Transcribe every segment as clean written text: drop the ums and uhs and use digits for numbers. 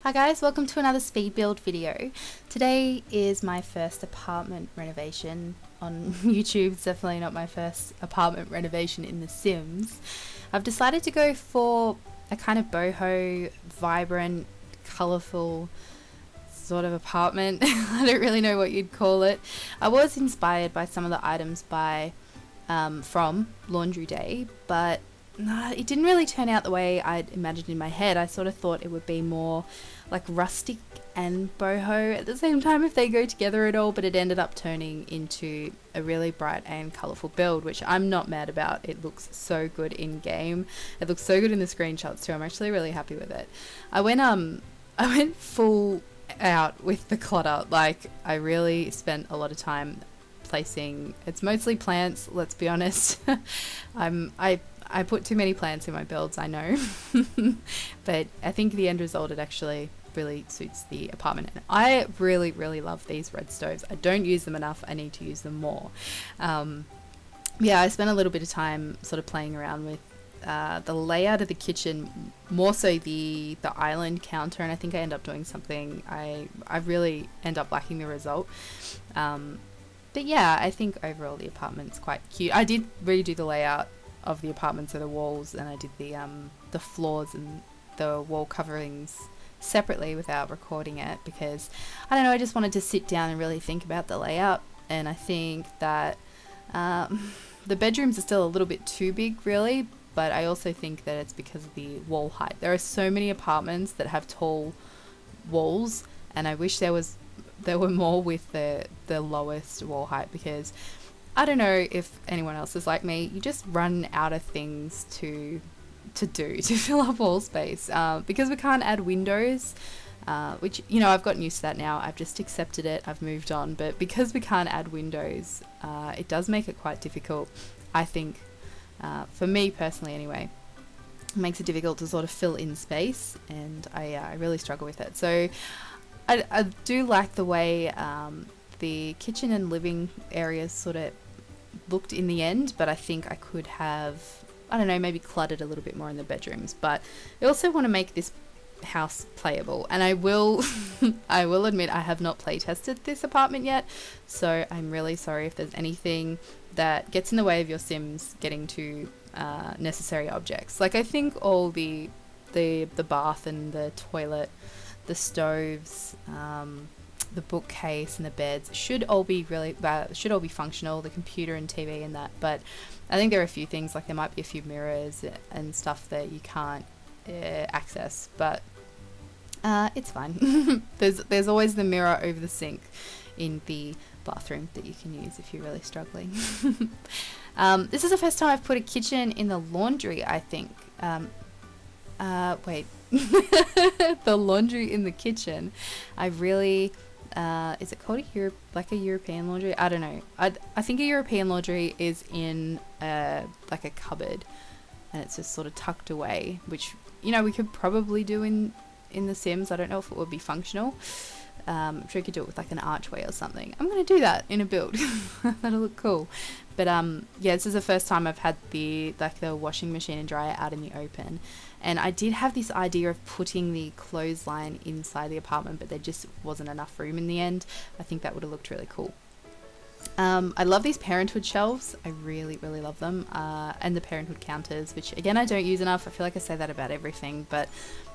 Hi guys, welcome to another speed build video. Today is my first apartment renovation on YouTube. It's definitely not my first apartment renovation in The Sims. I've decided to go for a kind of boho, vibrant, colourful sort of apartment. I don't really know what you'd call it. I was inspired by some of the items from Laundry Day, but it didn't really turn out the way I'd imagined in my head. I sort of thought it would be more like rustic and boho at the same time if they go together at all, but it ended up turning into a really bright and colourful build, which I'm not mad about. It looks so good in game. It looks so good in the screenshots too. I'm actually really happy with it. I went full out with the clutter. Like, I really spent a lot of time placing, it's mostly plants, let's be honest. I put too many plants in my builds, I know. But I think the end result, it actually really suits the apartment. And I really, really love these red stoves. I don't use them enough. I need to use them more. Yeah, I spent a little bit of time sort of playing around with the layout of the kitchen, more so the island counter, and I think I end up doing something, I really end up liking the result. But yeah, I think overall the apartment's quite cute. I did redo the layout of the apartment, so the walls, and I did the floors and the wall coverings separately without recording it, because I don't know, I just wanted to sit down and really think about the layout. And I think that the bedrooms are still a little bit too big, really, but I also think that it's because of the wall height. There are so many apartments that have tall walls, and I wish there were more with the lowest wall height, because I don't know if anyone else is like me, you just run out of things to fill up wall space, because we can't add windows, which, you know, I've gotten used to that now. I've just accepted it, I've moved on. But because we can't add windows, it does make it quite difficult, I think, for me personally anyway. It makes it difficult to sort of fill in space, and I really struggle with it. So I do like the way the kitchen and living areas sort of looked in the end, but I think I could have, I don't know, maybe cluttered a little bit more in the bedrooms. But I also want to make this house playable, and I will I will admit I have not play tested this apartment yet, so I'm really sorry if there's anything that gets in the way of your Sims getting to necessary objects. Like, I think all the bath and the toilet, the stoves, the bookcase and the beds should all be functional, the computer and TV and that. But I think there are a few things, like there might be a few mirrors and stuff that you can't access, but it's fine. There's always the mirror over the sink in the bathroom that you can use if you're really struggling. This is the first time I've put a kitchen in the laundry, I think. Wait. The laundry in the kitchen. I really, is it called a European laundry? I don't know. I think a European laundry is in like a cupboard, and it's just sort of tucked away, which, you know, we could probably do in The Sims. I don't know if it would be functional. I'm sure you could do it with like an archway or something. I'm going to do that in a build. That'll look cool. But yeah, this is the first time I've had the washing machine and dryer out in the open. And I did have this idea of putting the clothesline inside the apartment, but there just wasn't enough room in the end. I think that would have looked really cool. I love these parenthood shelves. I really, really love them. And the parenthood counters, which again, I don't use enough. I feel like I say that about everything, but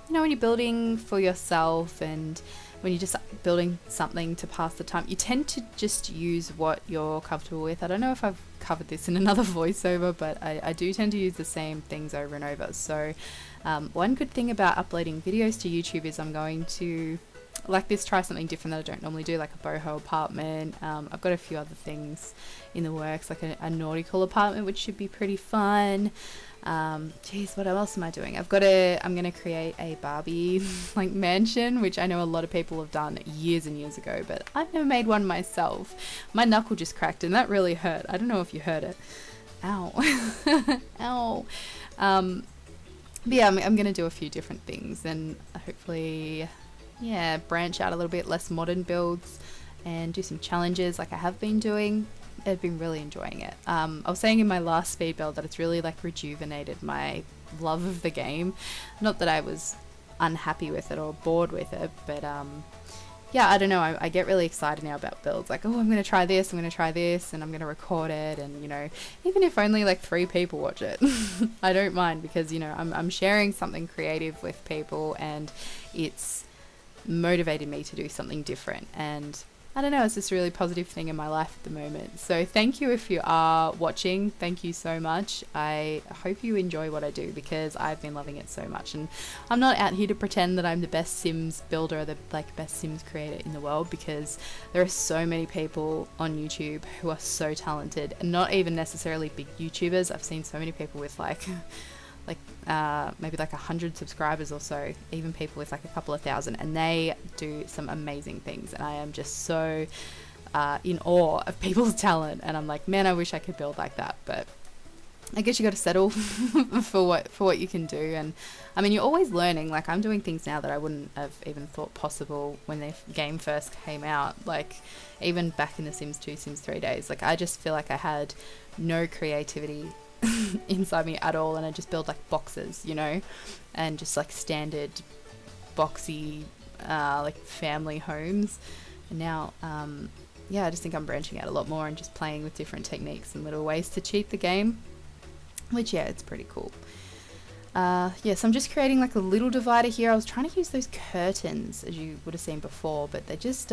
you know, when you're building for yourself and when you're just building something to pass the time, you tend to just use what you're comfortable with. I don't know if I've covered this in another voiceover, but I do tend to use the same things over and over. So one good thing about uploading videos to YouTube is I'm going to, like this, try something different that I don't normally do, like a boho apartment. I've got a few other things in the works, like a nautical apartment, which should be pretty fun. Geez, what else am I doing? I'm gonna create a Barbie like mansion, which I know a lot of people have done years and years ago, but I've never made one myself. My knuckle just cracked and that really hurt. I don't know if you heard it. Ow. Ow. But yeah, I'm gonna do a few different things and hopefully, yeah, branch out a little bit, less modern builds, and do some challenges like I have been doing. I've been really enjoying it. I was saying in my last speed build that it's really like rejuvenated my love of the game. Not that I was unhappy with it or bored with it. But yeah, I don't know, I get really excited now about builds, like, oh, I'm going to try this, and I'm going to record it, and, you know, even if only like 3 people watch it, I don't mind, because, you know, I'm sharing something creative with people, and it's motivated me to do something different. And I don't know, it's just a really positive thing in my life at the moment. So thank you if you are watching. Thank you so much. I hope you enjoy what I do, because I've been loving it so much. And I'm not out here to pretend that I'm the best Sims builder or the best Sims creator in the world, because there are so many people on YouTube who are so talented, and not even necessarily big YouTubers. I've seen so many people with maybe like 100 subscribers or so, even people with like a couple of thousand, and they do some amazing things, and I am just so in awe of people's talent, and I'm like, man, I wish I could build like that. But I guess you got to settle for what you can do. And I mean, you're always learning. Like, I'm doing things now that I wouldn't have even thought possible when the game first came out, like even back in the Sims 2, Sims 3 days. Like, I just feel like I had no creativity inside me at all, and I just build like boxes, you know, and just like standard boxy like family homes. And now yeah, I just think I'm branching out a lot more and just playing with different techniques and little ways to cheat the game, which, yeah, it's pretty cool. Yeah, so I'm just creating like a little divider here. I was trying to use those curtains, as you would have seen before, but they just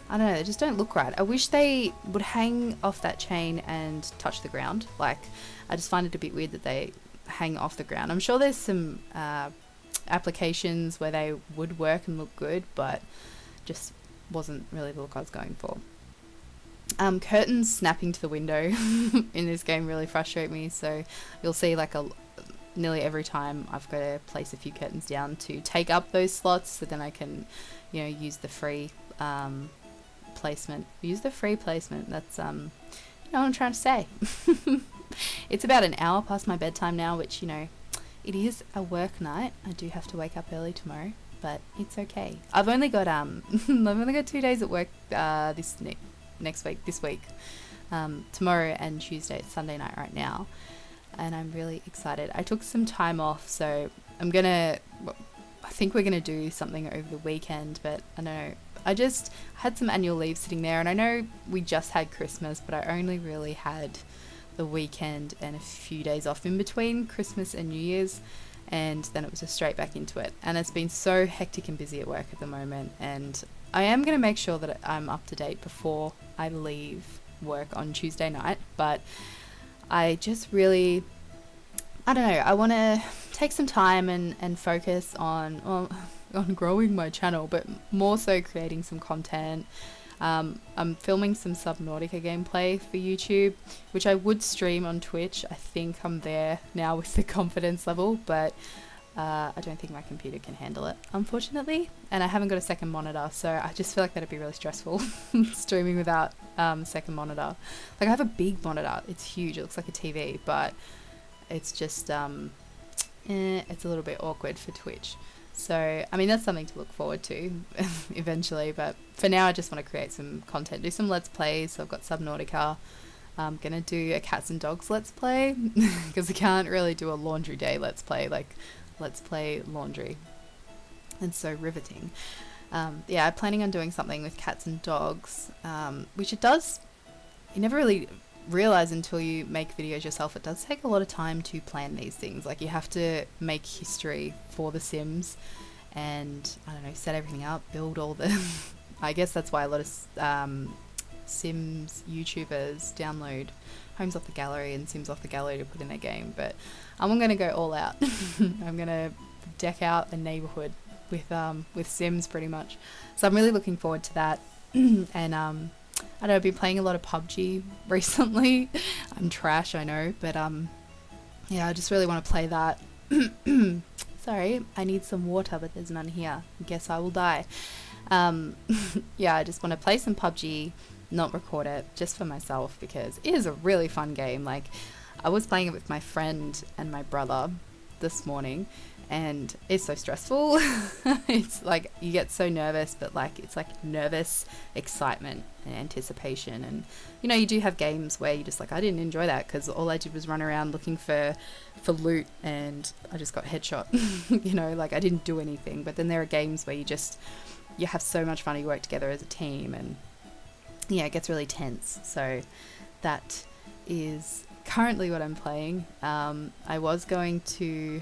I don't know, they just don't look right. I wish they would hang off that chain and touch the ground. Like, I just find it a bit weird that they hang off the ground. I'm sure there's some applications where they would work and look good, but just wasn't really the look I was going for. Curtains snapping to the window in this game really frustrate me, so you'll see like nearly every time I've got to place a few curtains down to take up those slots, so then I can, you know, use the free placement. That's you know what I'm trying to say. It's about an hour past my bedtime now, which, you know, it is a work night. I do have to wake up early tomorrow, but it's okay. I've only got 2 days at work this week, tomorrow and Tuesday. It's Sunday night right now, and I'm really excited. I took some time off, so I think we're gonna do something over the weekend, but I don't know. I just had some annual leave sitting there, and I know we just had Christmas, but I only really had the weekend and a few days off in between Christmas and New Year's, and then it was just straight back into it. And it's been so hectic and busy at work at the moment, and I am going to make sure that I'm up to date before I leave work on Tuesday night. But I just really, I don't know, I want to take some time and focus on growing my channel, but more so creating some content. I'm filming some Subnautica gameplay for YouTube, which I would stream on Twitch. I think I'm there now with the confidence level, but I don't think my computer can handle it, unfortunately. And I haven't got a second monitor, so I just feel like that'd be really stressful, streaming without second monitor. Like, I have a big monitor, it's huge, it looks like a TV, but it's just it's a little bit awkward for Twitch. So, I mean, that's something to look forward to eventually, but for now I just want to create some content, do some Let's Plays. So I've got Subnautica. I'm going to do a cats and dogs Let's Play, because I can't really do a laundry day Let's Play, like Let's Play laundry. It's so riveting. Yeah, I'm planning on doing something with cats and dogs, which you never really realize until you make videos yourself. It does take a lot of time to plan these things. Like, you have to make history for the Sims, and I don't know, set everything up, build all the I guess that's why a lot of Sims YouTubers download Homes Off the Gallery and Sims Off the Gallery to put in their game. But I'm going to go all out. I'm going to deck out the neighborhood with Sims pretty much. So I'm really looking forward to that. And I don't know, I've been playing a lot of PUBG recently. I'm trash, I know, but yeah, I just really want to play that. Sorry, I need some water, but there's none here. Guess I will die. Yeah, I just want to play some PUBG, not record it, just for myself, because it is a really fun game. Like, I was playing it with my friend and my brother this morning, and it's so stressful. It's like you get so nervous, but like it's like nervous excitement and anticipation. And you know, you do have games where you just like, I didn't enjoy that because all I did was run around looking for loot and I just got headshot. You know, like I didn't do anything. But then there are games where you have so much fun, you work together as a team, and yeah, it gets really tense. So that is currently what I'm playing. I was going to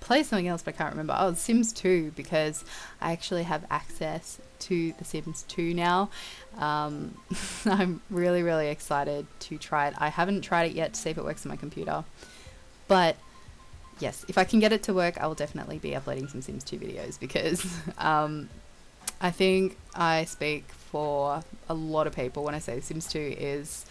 play something else, but I can't remember. Oh, Sims 2, because I actually have access to The Sims 2 now. I'm really, really excited to try it. I haven't tried it yet to see if it works on my computer, but yes, if I can get it to work, I will definitely be uploading some Sims 2 videos, because I think I speak for a lot of people when I say Sims 2 is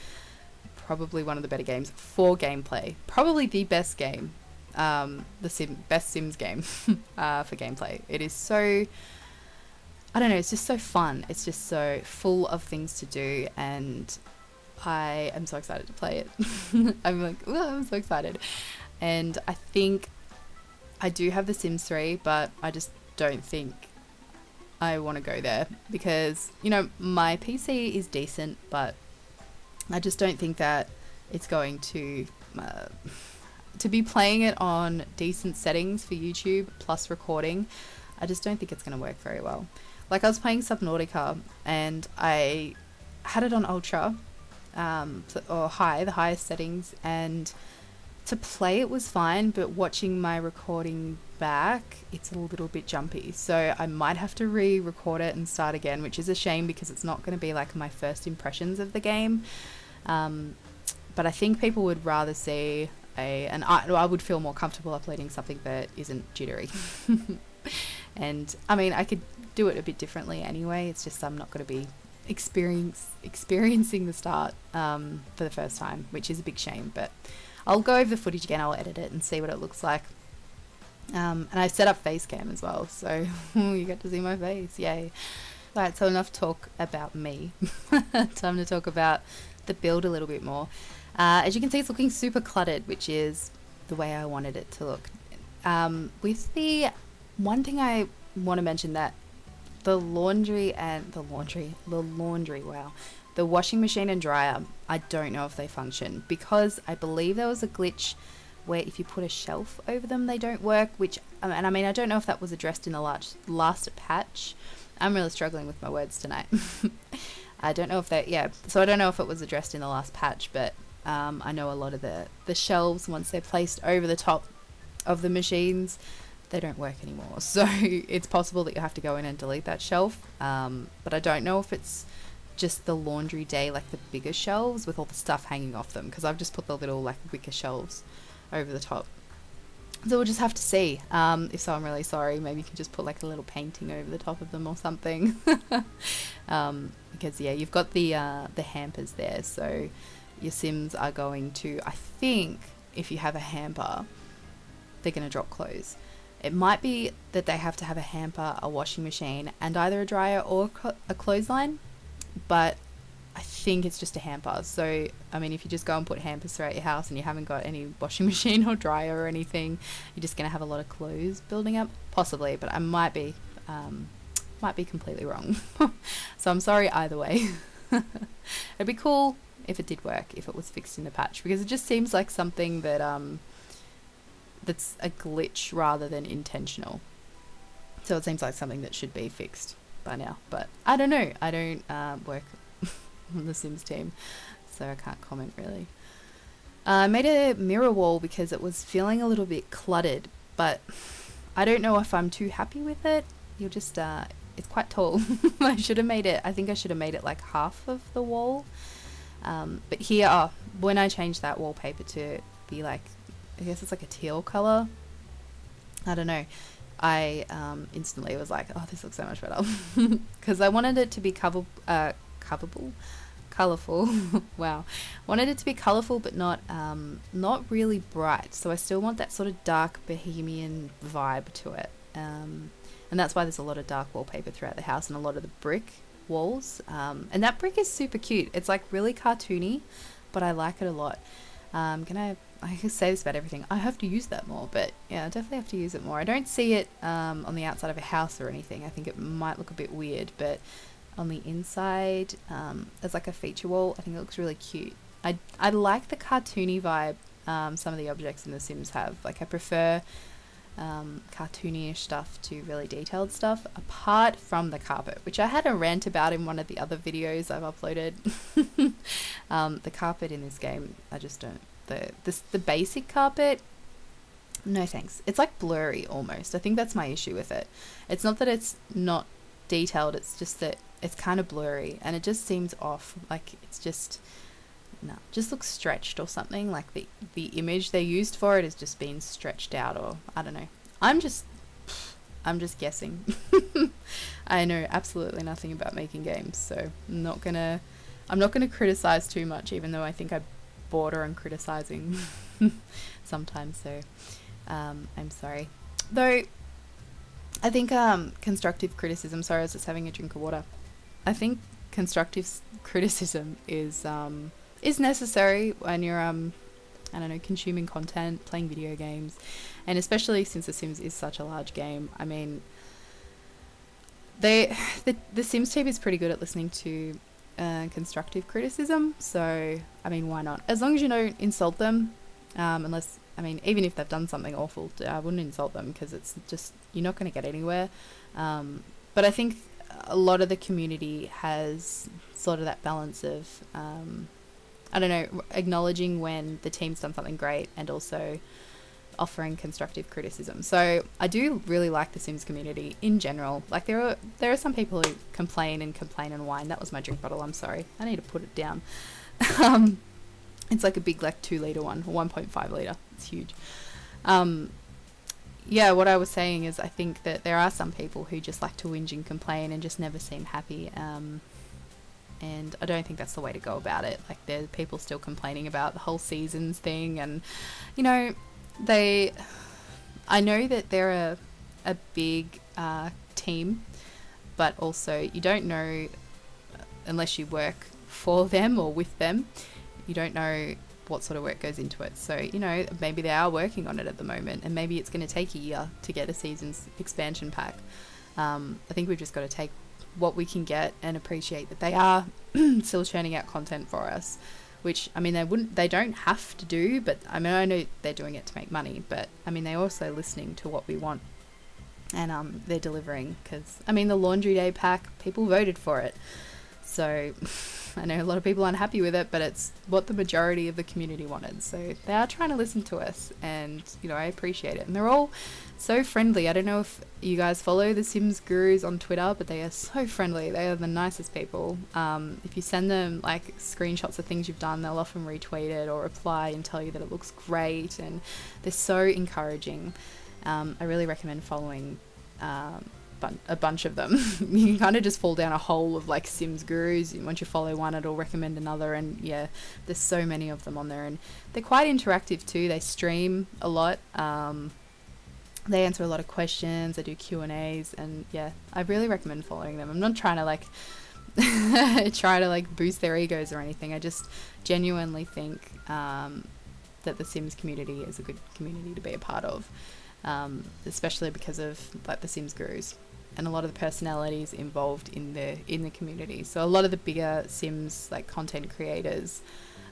probably one of the better games for gameplay. Probably the best game, best Sims game for gameplay. It is so, I don't know, it's just so fun. It's just so full of things to do, and I am so excited to play it. I'm like, oh, I'm so excited. And I think I do have The Sims 3, but I just don't think I want to go there, because, you know, my PC is decent, but I just don't think that it's going to be playing it on decent settings for YouTube plus recording. I just don't think it's going to work very well. Like, I was playing Subnautica and I had it on ultra, or high, the highest settings, and to play it was fine, but watching my recording back, it's a little bit jumpy. So I might have to re-record it and start again, which is a shame because it's not going to be like my first impressions of the game. But I think people would rather see and I would feel more comfortable uploading something that isn't jittery. And I mean, I could do it a bit differently anyway. It's just I'm not going to be experiencing the start for the first time, which is a big shame. But I'll go over the footage again, I'll edit it and see what it looks like. And I've set up face cam as well, so you get to see my face, yay. Right, so enough talk about me. Time to talk about the build a little bit more. As you can see, it's looking super cluttered, which is the way I wanted it to look. With the one thing I want to mention, that the washing machine and dryer, I don't know if they function, because I believe there was a glitch where if you put a shelf over them, they don't work, which, and I mean, I don't know if that was addressed in the last patch. I'm really struggling with my words tonight. I don't know if so I don't know if it was addressed in the last patch, but I know a lot of the shelves, once they're placed over the top of the machines, they don't work anymore. So it's possible that you have to go in and delete that shelf. But I don't know if it's just the laundry day, like the bigger shelves with all the stuff hanging off them, because I've just put the little like wicker shelves over the top. So we'll just have to see. If so, I'm really sorry. Maybe you can just put like a little painting over the top of them or something. Because yeah, you've got the hampers there, so your Sims are going to, I think, if you have a hamper, they're going to drop clothes. It might be that they have to have a hamper, a washing machine, and either a dryer or a clothesline, but I think it's just a hamper. So, I mean, if you just go and put hampers throughout your house and you haven't got any washing machine or dryer or anything, you're just going to have a lot of clothes building up, possibly, but I might be completely wrong. So I'm sorry either way. It'd be cool if it did work, if it was fixed in the patch, because it just seems like something that that's a glitch rather than intentional. So it seems like something that should be fixed by now, but I don't know. I don't work on the Sims team, so I can't comment really. I made a mirror wall because it was feeling a little bit cluttered, but I don't know if I'm too happy with it. You'll just it's quite tall. I should have made it, I think I should have made it like half of the wall. But here, when I changed that wallpaper to be like, I guess it's like a teal color, I don't know, I instantly was like, oh, this looks so much better. Because I wanted it to be colourful. Wow. Wanted it to be colourful, but not really bright. So I still want that sort of dark bohemian vibe to it. And that's why there's a lot of dark wallpaper throughout the house and a lot of the brick walls. And that brick is super cute. It's like really cartoony, but I like it a lot. I'm gonna I can say this about everything. I have to use that more, but yeah, I definitely have to use it more. I don't see it on the outside of a house or anything. I think it might look a bit weird, but on the inside, as like a feature wall, I think it looks really cute. I like the cartoony vibe some of the objects in The Sims have. Like I prefer cartoony-ish stuff to really detailed stuff, apart from the carpet, which I had a rant about in one of the other videos I've uploaded. The carpet in this game, I just don't. The basic carpet, no thanks. It's like blurry almost. I think that's my issue with it. It's not that it's not detailed, it's just that it's kind of blurry and it just seems off. Like it's just, no, just looks stretched or something. Like the image they used for it has just been stretched out, or I don't know. I'm just guessing. I know absolutely nothing about making games, so I'm not gonna criticize too much, even though I think I border on criticizing sometimes, so I'm sorry. Though I think constructive criticism, sorry I was just having a drink of water, I think constructive criticism is necessary when you're I don't know, consuming content, playing video games, and especially since The Sims is such a large game. I mean, the Sims team is pretty good at listening to constructive criticism, so I mean, why not? As long as you don't insult them, unless, I mean, even if they've done something awful, I wouldn't insult them because it's just, you're not going to get anywhere. But I think a lot of the community has sort of that balance of I don't know, acknowledging when the team's done something great and also offering constructive criticism. So I do really like the Sims community in general. Like there are some people who complain and whine. That was my drink bottle, I'm sorry. I need to put it down. It's like a big like 2 litre one, or 1.5 litre. It's huge. Yeah, what I was saying is I think that there are some people who just like to whinge and complain and just never seem happy. And I don't think that's the way to go about it. Like there are people still complaining about the whole seasons thing, and you know, I know that they're a big team, but also you don't know unless you work for them or with them. You don't know what sort of work goes into it. So, you know, maybe they are working on it at the moment, and maybe it's going to take a year to get a season's expansion pack. I think we've just got to take what we can get and appreciate that they are still churning out content for us, which, I mean, they don't have to do, but I mean, I know they're doing it to make money, but I mean, they're also listening to what we want, and they're delivering, because I mean, the laundry day pack, people voted for it, so I know a lot of people aren't happy with it, but it's what the majority of the community wanted, so they are trying to listen to us, and you know, I appreciate it. And they're all so friendly. I don't know if you guys follow the Sims gurus on Twitter, but they are so friendly. They are the nicest people. If you send them like screenshots of things you've done, they'll often retweet it or reply and tell you that it looks great, and they're so encouraging. I really recommend following a bunch of them. You can kind of just fall down a hole of like Sims gurus. Once you follow one, it'll recommend another, and yeah, there's so many of them on there, and they're quite interactive too. They stream a lot. They answer a lot of questions. They do Q&As, and yeah, I really recommend following them. I'm not trying to like boost their egos or anything. I just genuinely think that the Sims community is a good community to be a part of, especially because of like the Sims gurus and a lot of the personalities involved in the community. So a lot of the bigger Sims like content creators,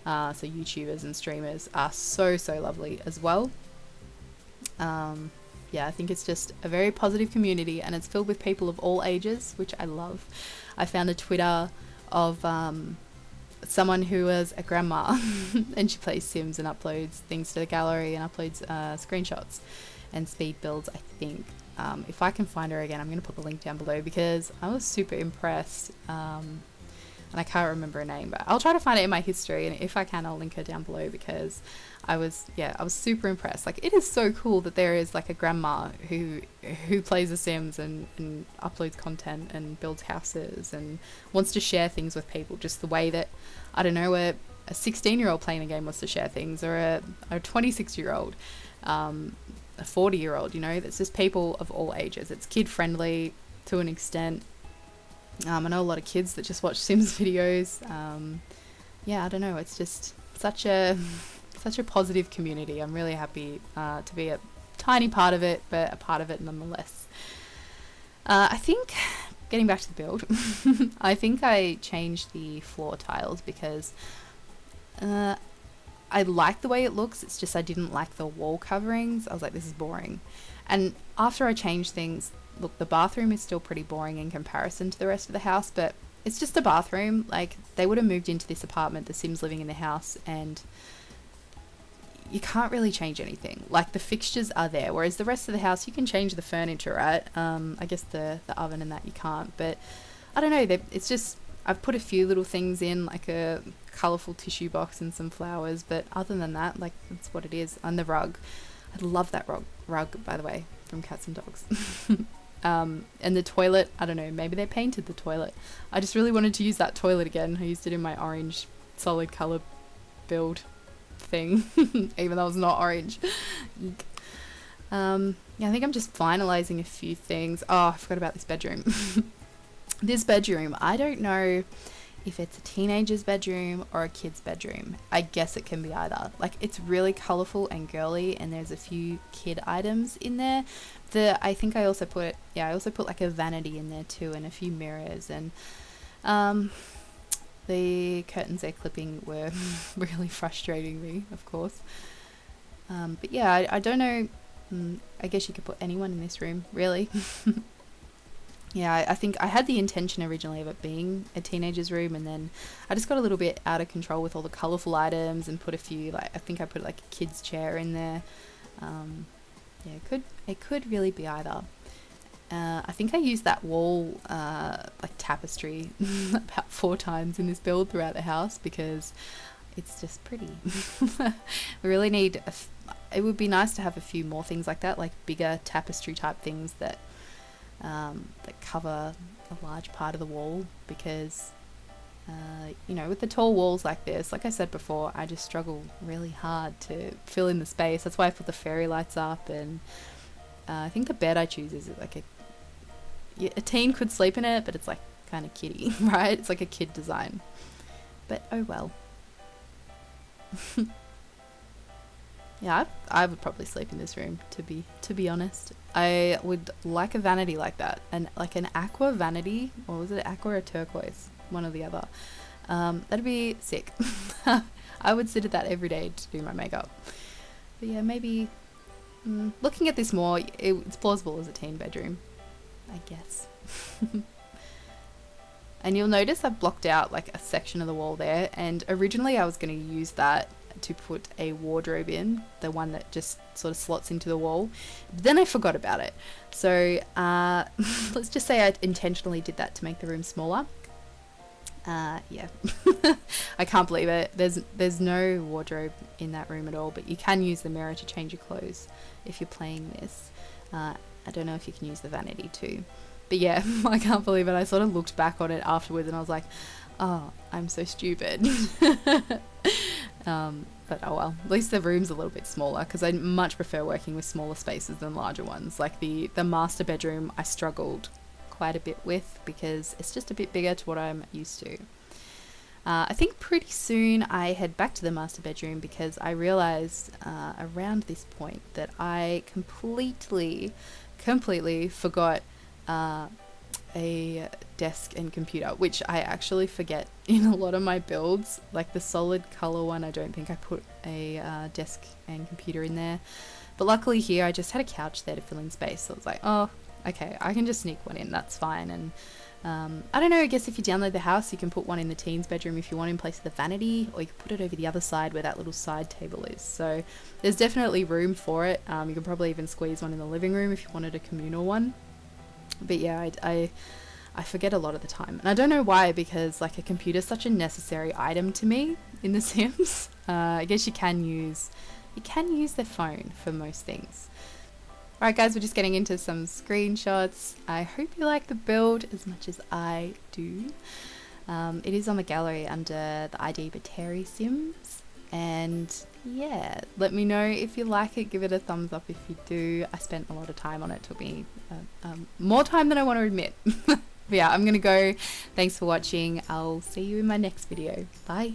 so YouTubers and streamers, are so lovely as well. Yeah, I think it's just a very positive community, and it's filled with people of all ages, which I love. I found a Twitter of someone who was a grandma and she plays Sims and uploads things to the gallery and uploads screenshots and speed builds, I think. If I can find her again, I'm going to put the link down below, because I was super impressed. And I can't remember her name, but I'll try to find it in my history, and if I can, I'll link her down below, because I was super impressed. Like, it is so cool that there is like a grandma who plays The Sims and uploads content and builds houses and wants to share things with people, just the way that, I don't know, a 16-year-old playing a game wants to share things, or a 26-year-old, a 40-year-old, you know. It's just people of all ages. It's kid friendly to an extent. I know a lot of kids that just watch Sims videos. Yeah, I don't know, it's just such a such a positive community. I'm really happy to be a tiny part of it, but a part of it nonetheless. I think, getting back to the build, I think I changed the floor tiles because I like the way it looks. It's just I didn't like the wall coverings. I was like, this is boring. And after I changed things, look, the bathroom is still pretty boring in comparison to the rest of the house, but it's just a bathroom. Like, they would have moved into this apartment, the Sims living in the house, and you can't really change anything. Like, the fixtures are there, whereas the rest of the house, you can change the furniture, right? I guess the oven and that you can't, but I don't know. It's just, I've put a few little things in, like a colourful tissue box and some flowers, but other than that, like, that's what it is. And the rug. I love that rug, by the way, from Cats and Dogs. And the toilet, I don't know, maybe they painted the toilet. I just really wanted to use that toilet again. I used it in my orange solid colour build thing, even though it's not orange. Yeah, I think I'm just finalising a few things. Oh, I forgot about this bedroom. This bedroom, I don't know if it's a teenager's bedroom or a kid's bedroom. I guess it can be either. Like, it's really colourful and girly, and there's a few kid items in there. I think I also put like a vanity in there too, and a few mirrors, and the curtains they're clipping were really frustrating me, of course. But yeah, I don't know. I guess you could put anyone in this room, really. Yeah, I think I had the intention originally of it being a teenager's room, and then I just got a little bit out of control with all the colourful items and put a few, like, I think I put like a kid's chair in there. Yeah, it could really be either. I think I used that wall like tapestry about 4 times in this build throughout the house because it's just pretty. We really need it would be nice to have a few more things like that, like bigger tapestry type things that cover a large part of the wall, because you know, with the tall walls like this, like I said before, I just struggle really hard to fill in the space. That's why I put the fairy lights up, and I think the bed I choose is like a teen could sleep in it, but it's like kind of kiddie, right? It's like a kid design, but oh well. Yeah, I would probably sleep in this room, to be honest. I would like a vanity like that, and like an aqua vanity, or was it aqua or turquoise? One or the other. That'd be sick. I would sit at that every day to do my makeup. But yeah, maybe looking at this more, it's plausible as a teen bedroom, I guess. And you'll notice I've blocked out like a section of the wall there, and originally I was going to use that to put a wardrobe in, the one that just sort of slots into the wall. But then I forgot about it. So let's just say I intentionally did that to make the room smaller. Yeah. I can't believe it. There's no wardrobe in that room at all, but you can use the mirror to change your clothes if you're playing this. I don't know if you can use the vanity too. But yeah, I can't believe it. I sort of looked back on it afterwards and I was like, oh, I'm so stupid. But oh well, at least the room's a little bit smaller, because I much prefer working with smaller spaces than larger ones. Like the master bedroom I struggled quite a bit with because it's just a bit bigger to what I'm used to. I think pretty soon I head back to the master bedroom because I realised around this point that I completely forgot a desk and computer, which I actually forget in a lot of my builds. Like the solid colour one, I don't think I put a desk and computer in there. But luckily here I just had a couch there to fill in space, so I was like, oh, okay, I can just sneak one in, that's fine. And I don't know, I guess if you download the house you can put one in the teens bedroom if you want in place of the vanity, or you can put it over the other side where that little side table is. So there's definitely room for it. You can probably even squeeze one in the living room if you wanted a communal one. But yeah, I forget a lot of the time, and I don't know why, because like a computer is such a necessary item to me in The Sims. I guess you can use their phone for most things. Alright guys, we're just getting into some screenshots. I hope you like the build as much as I do. It is on the gallery under the ID Bateri Sims, and yeah, let me know if you like it. Give it a thumbs up if you do. I spent a lot of time on it. It took me more time than I want to admit. But yeah, I'm gonna go. Thanks for watching. I'll see you in my next video. Bye.